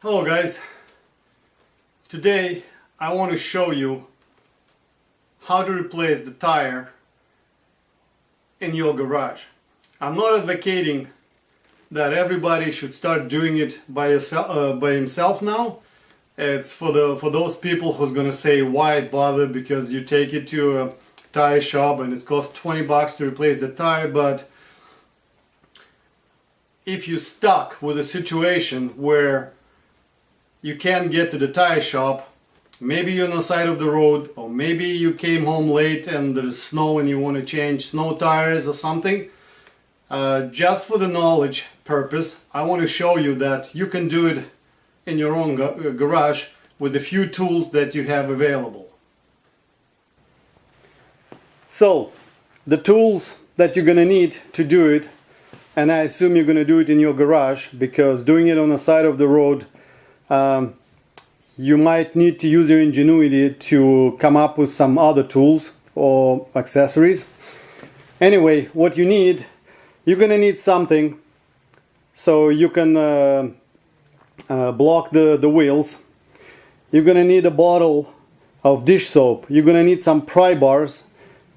Hello guys, today I want to show you how to replace the tire in your garage. I'm not advocating that everybody should start doing it by himself now. It's for those people who's gonna say why bother, because you take it to a tire shop and it costs 20 bucks to replace the tire. But if you're stuck with a situation where you can't get to the tire shop, maybe you're on the side of the road, or maybe you came home late and there's snow and you want to change snow tires or something, just for the knowledge purpose, I want to show you that you can do it in your own garage with the few tools that you have available. So, the tools that you're gonna need to do it, and I assume you're gonna do it in your garage, because doing it on the side of the road, you might need to use your ingenuity to come up with some other tools or accessories. Anyway, what you need, you're gonna need something so you can block the wheels. You're gonna need a bottle of dish soap. You're gonna need some pry bars.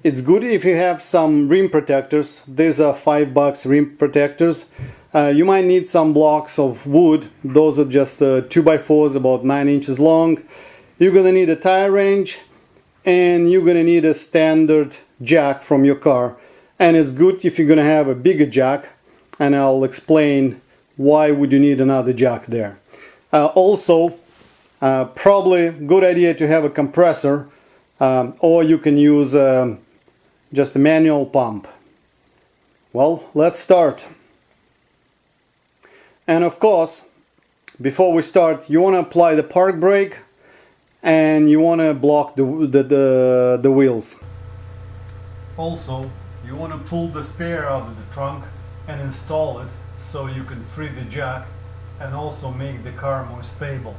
It's good if you have some rim protectors. These are $5 rim protectors. You might need some blocks of wood. Those are just 2x4s about 9 inches long. You're gonna need a tire wrench, and you're gonna need a standard jack from your car. And it's good if you're gonna have a bigger jack, and I'll explain why would you need another jack there. Also, probably good idea to have a compressor, or you can use just a manual pump. Well, let's start. And of course, before we start, you want to apply the park brake, and you want to block the wheels. Also, you want to pull the spare out of the trunk and install it so you can free the jack and also make the car more stable.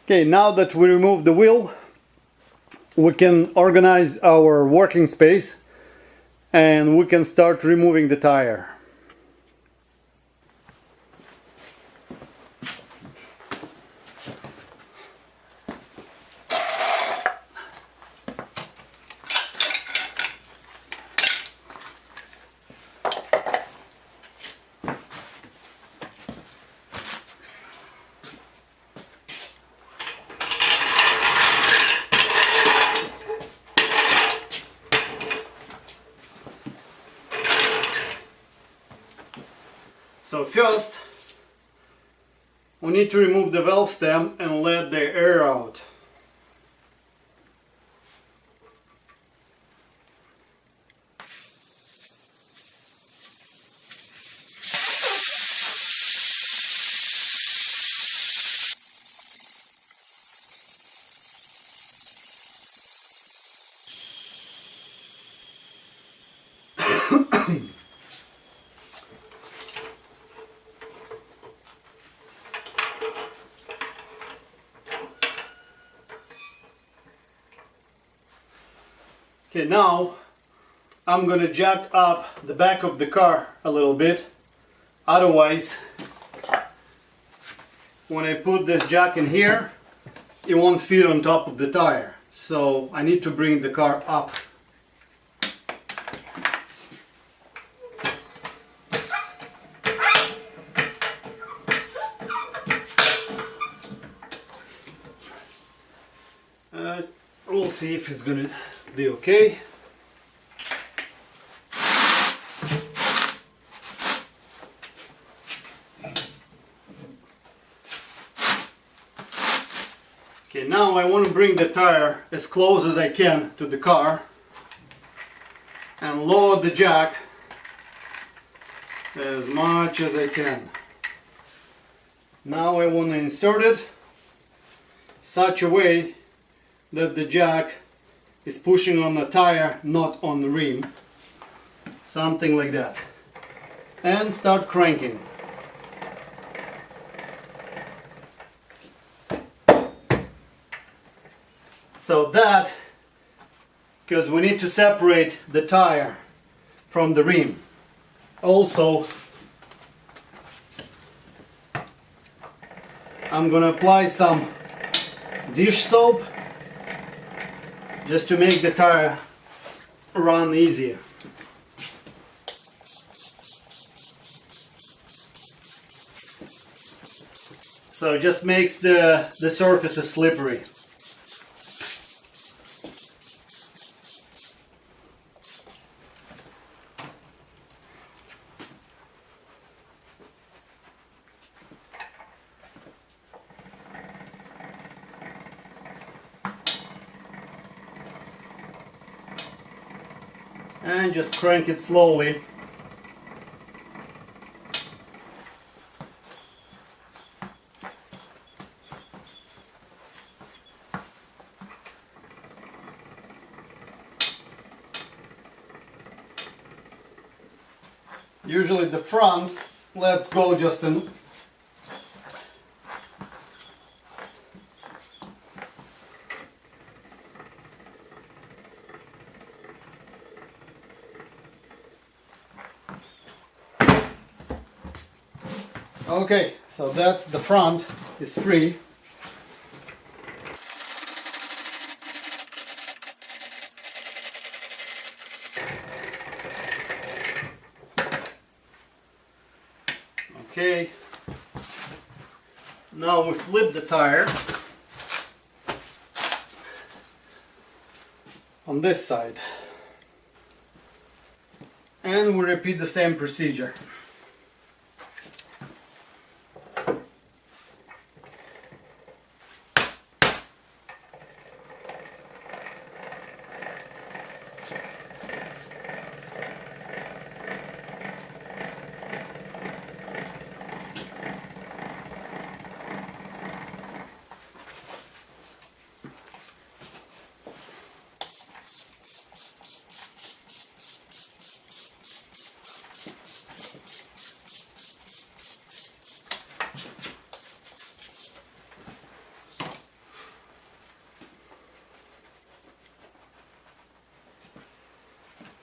Okay, now that we removed the wheel, we can organize our working space and we can start removing the tire. So first, we need to remove the valve stem and let the air out. Okay, now I'm gonna jack up the back of the car a little bit. Otherwise, when I put this jack in here, it won't fit on top of the tire. So I need to bring the car up. We'll see if it's gonna be okay. Okay, now I want to bring the tire as close as I can to the car and lower the jack as much as I can. Now I want to insert it such a way that the jack is pushing on the tire, not on the rim. Something like that. And start cranking. So that, because we need to separate the tire from the rim. Also, I'm gonna apply some dish soap just to make the tire run easier. So it just makes the surfaces slippery. And just crank it slowly. Usually the front lets go just in. Okay, so that's the front is free. Okay, now we flip the tire on this side and we repeat the same procedure.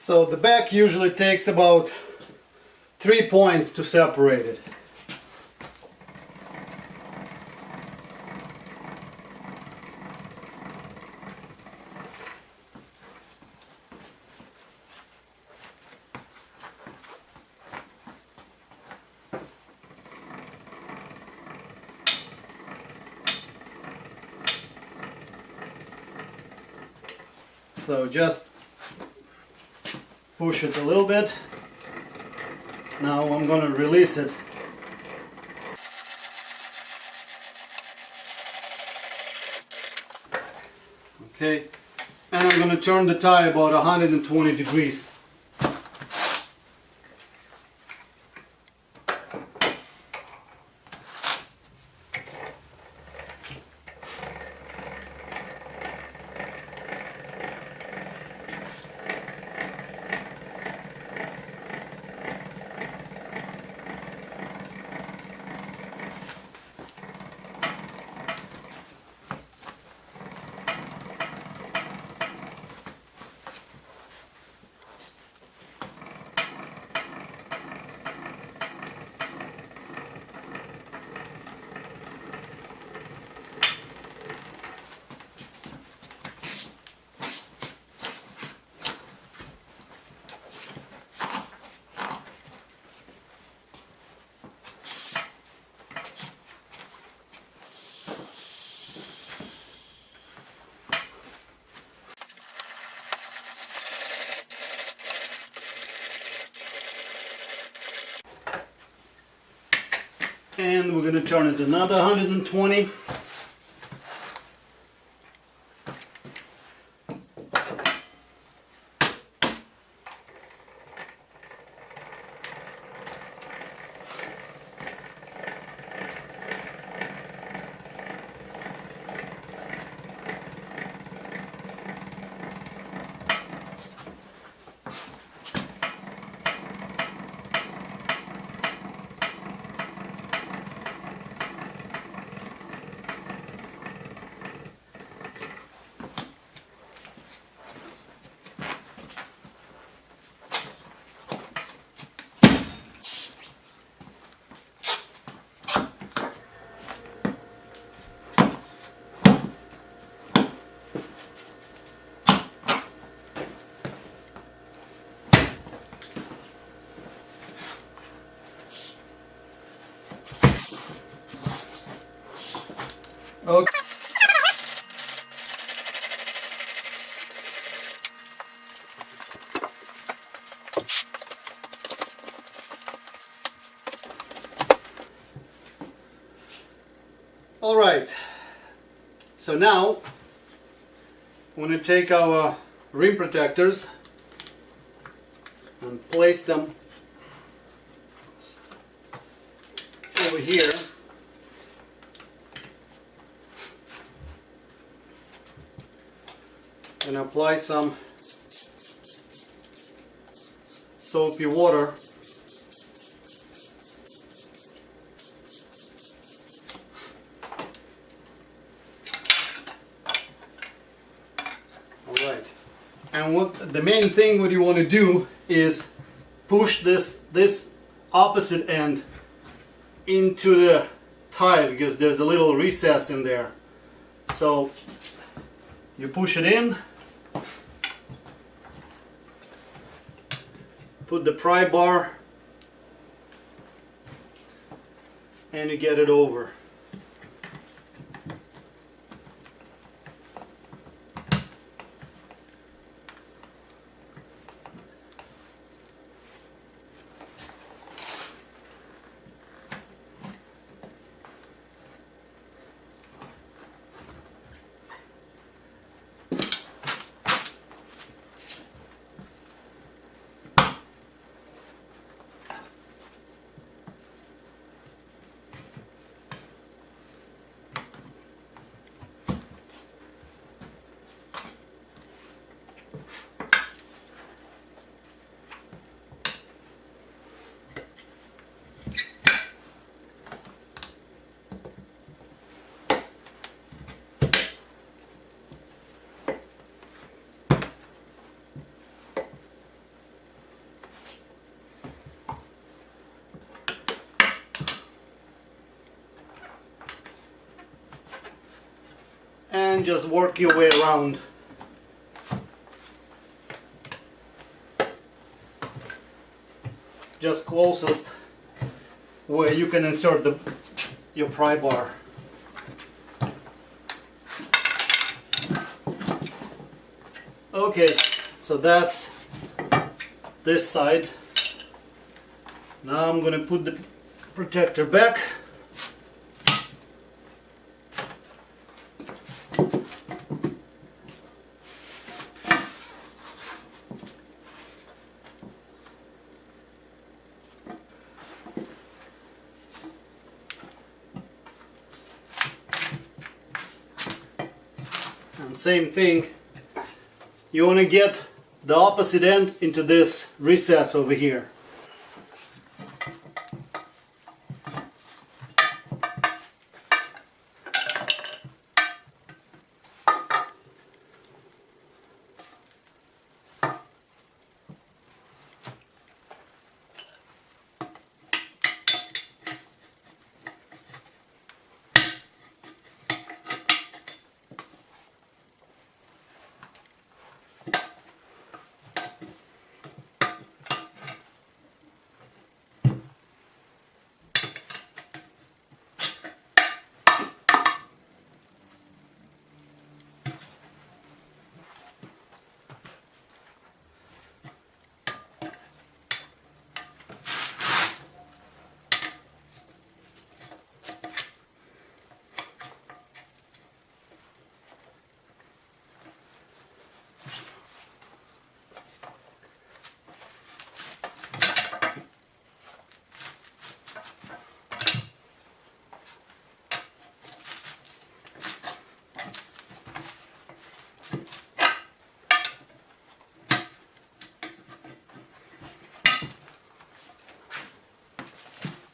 So the back usually takes about 3 points to separate it. So just push it a little bit. Now I'm going to release it. Okay, and I'm going to turn the tire about 120 degrees. And we're going to turn it another 120. Alright, so now I'm going to take our rim protectors and place them over here. And apply some soapy water. Alright, and what the main thing what you want to do is push this opposite end into the tire, because there's a little recess in there. So you push it in, put the pry bar, and you get it over. And just work your way around. Just closest where you can insert your pry bar. Okay, so that's this side. Now I'm going to put the protector back. And same thing, you want to get the opposite end into this recess over here.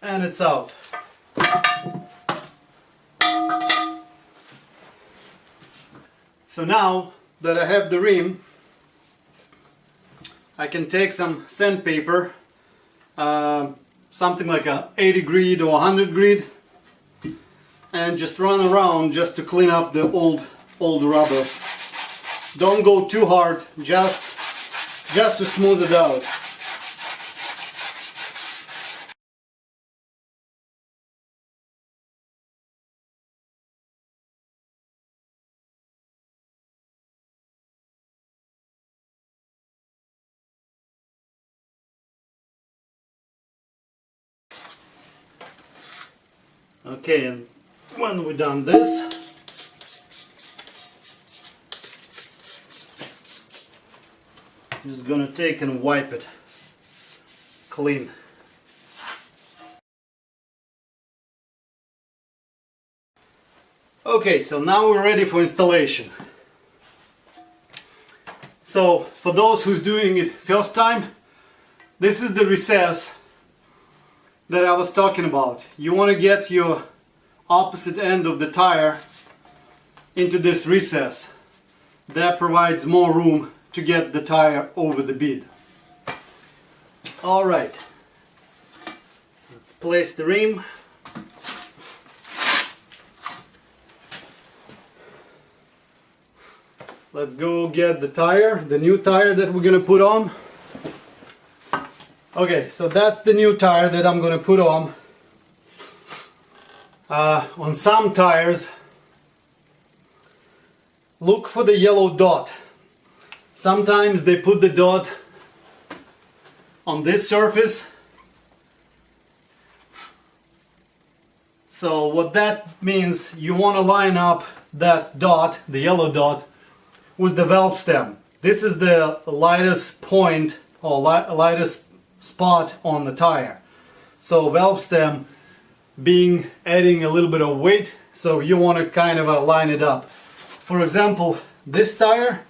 And it's out. So now that I have the rim, I can take some sandpaper, something like a 80 grit or 100 grit, and just run around just to clean up the old rubber. Don't go too hard, just to smooth it out. Okay, and when we're done this, I'm just gonna take and wipe it clean. Okay, so now we're ready for installation. So for those who's doing it first time, this is the recess that I was talking about. You want to get your opposite end of the tire into this recess. That provides more room to get the tire over the bead. Alright, let's place the rim. Let's go get the tire, the new tire that we're gonna put on. Okay, so that's the new tire that I'm gonna put on. On some tires, look for the yellow dot. Sometimes they put the dot on this surface. So what that means, you want to line up that dot, the yellow dot, with the valve stem. This is the lightest point or lightest spot on the tire. So valve stem being adding a little bit of weight, so you want to kind of line it up. For example, this tire,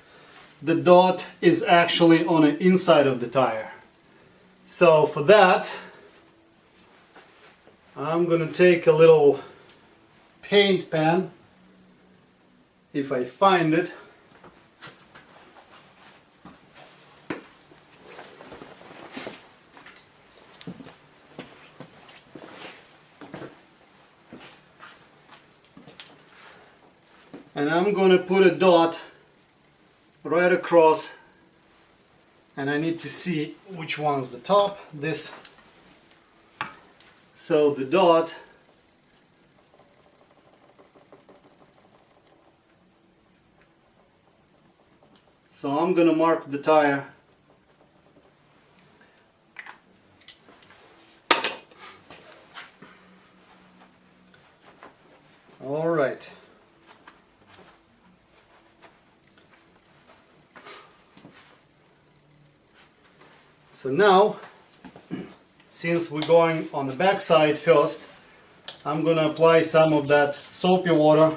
the dot is actually on the inside of the tire. So for that, I'm going to take a little paint pen, if I find it. And I'm going to put a dot right across, and I need to see which one's the top. This. So the dot so I'm going to mark the tire all right. So now, since we're going on the back side first, I'm going to apply some of that soapy water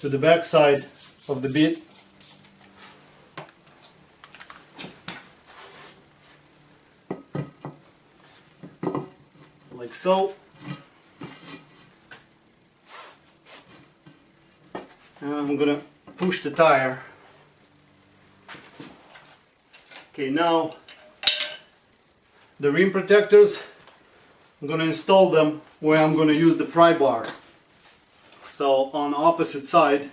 to the back side of the bit. Like so. And I'm going to push the tire. Okay, now the rim protectors, I'm going to install them where I'm going to use the pry bar. So on the opposite side.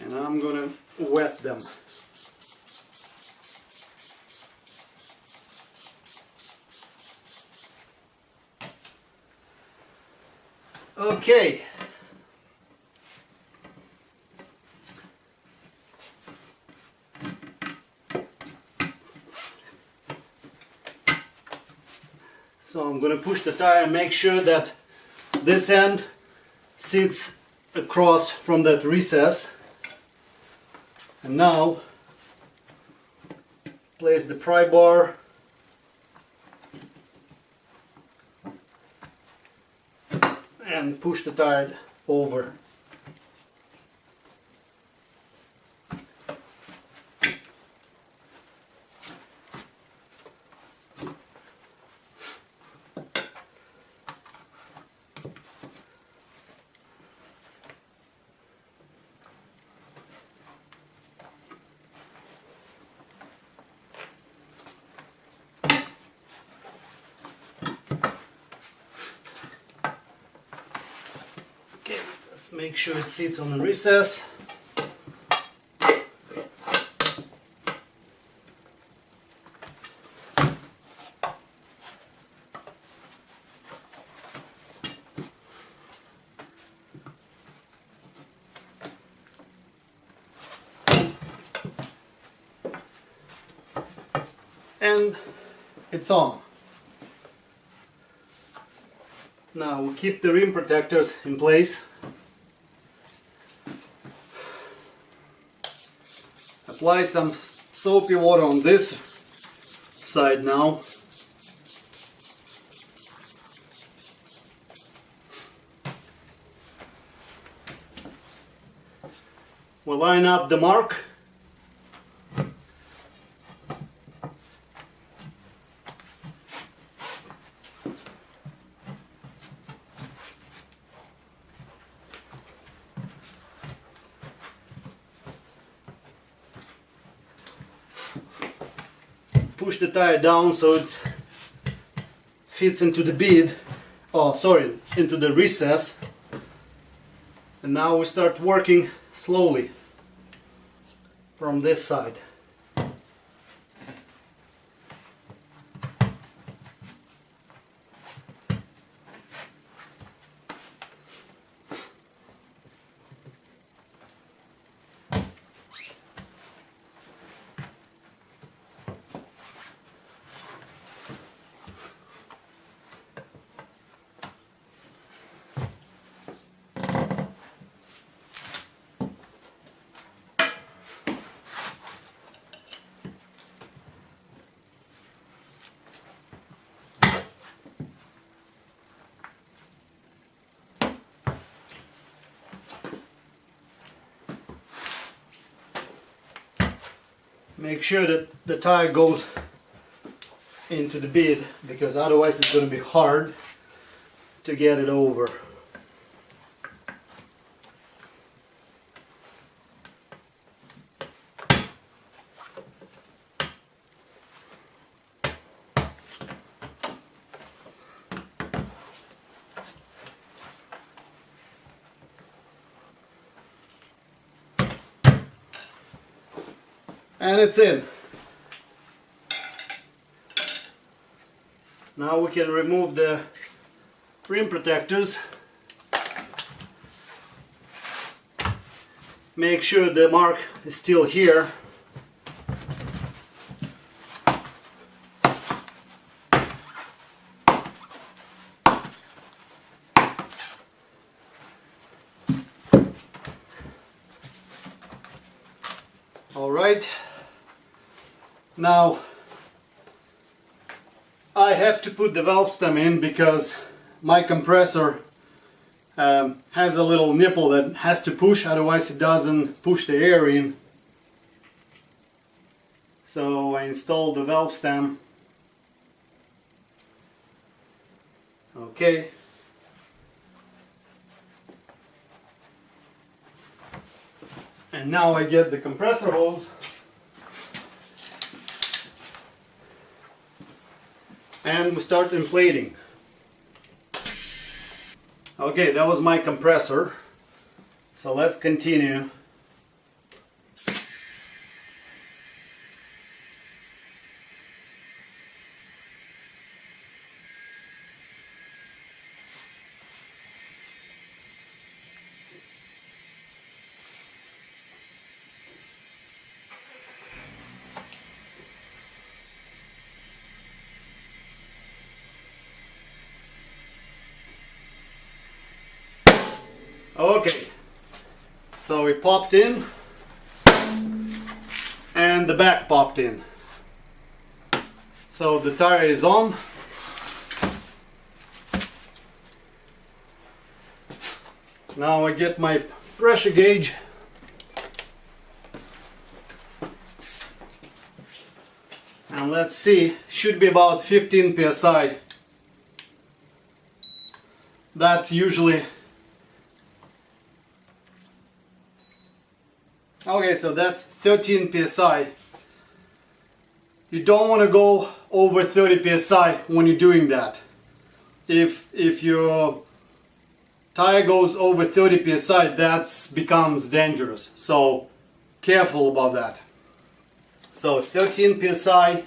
And I'm going to wet them. Okay. So I'm going to push the tire and make sure that this end sits across from that recess. And now place the pry bar and push the tire over. Let's make sure it sits on the recess. and it's on. Now we'll keep the rim protectors in place. Apply some soapy water on this side now. We'll line up the mark. Push the tire down so it fits into the bead, into the recess. And now we start working slowly from this side. Make sure that the tire goes into the bead, because otherwise it's going to be hard to get it over. And it's in. Now we can remove the rim protectors. Make sure the mark is still here. All right. Now I have to put the valve stem in because my compressor has a little nipple that has to push, otherwise it doesn't push the air in. So I installed the valve stem. Okay. And now I get the compressor hose and we start inflating. Okay, that was my compressor. So let's continue. Okay, so it popped in and the back popped in. So the tire is on. Now I get my pressure gauge and let's see, should be about 15 psi. That's usually okay, so that's 13 psi. You don't want to go over 30 psi when you're doing that. If your tire goes over 30 psi, that becomes dangerous. So careful about that. So 13 psi,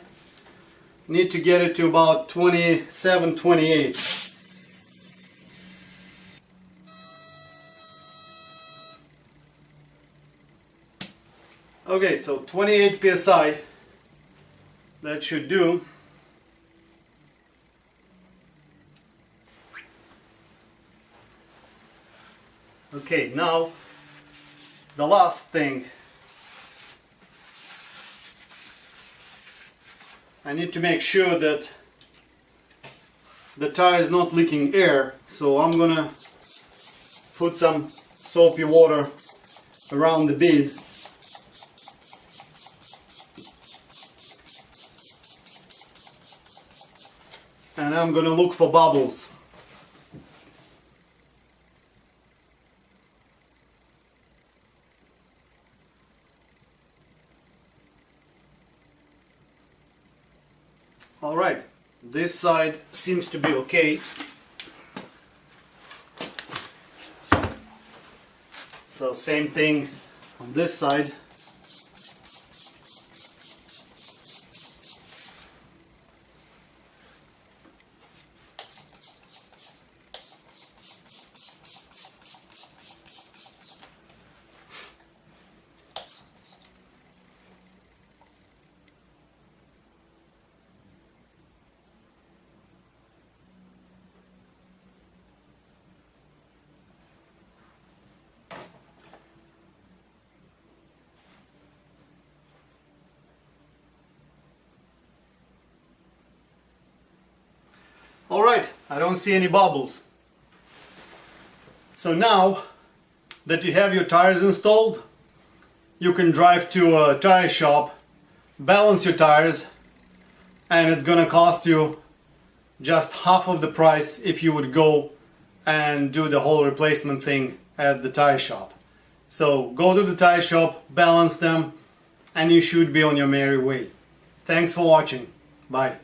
need to get it to about 27, 28. Okay, so 28 psi. that should do. Okay, now the last thing. I need to make sure that the tire is not leaking air, so I'm gonna put some soapy water around the bead. And I'm gonna look for bubbles. All right, this side seems to be okay. So same thing on this side. Alright, I don't see any bubbles. So now that you have your tires installed, you can drive to a tire shop, balance your tires, and it's gonna cost you just half of the price if you would go and do the whole replacement thing at the tire shop. So go to the tire shop, balance them, and you should be on your merry way. Thanks for watching. Bye.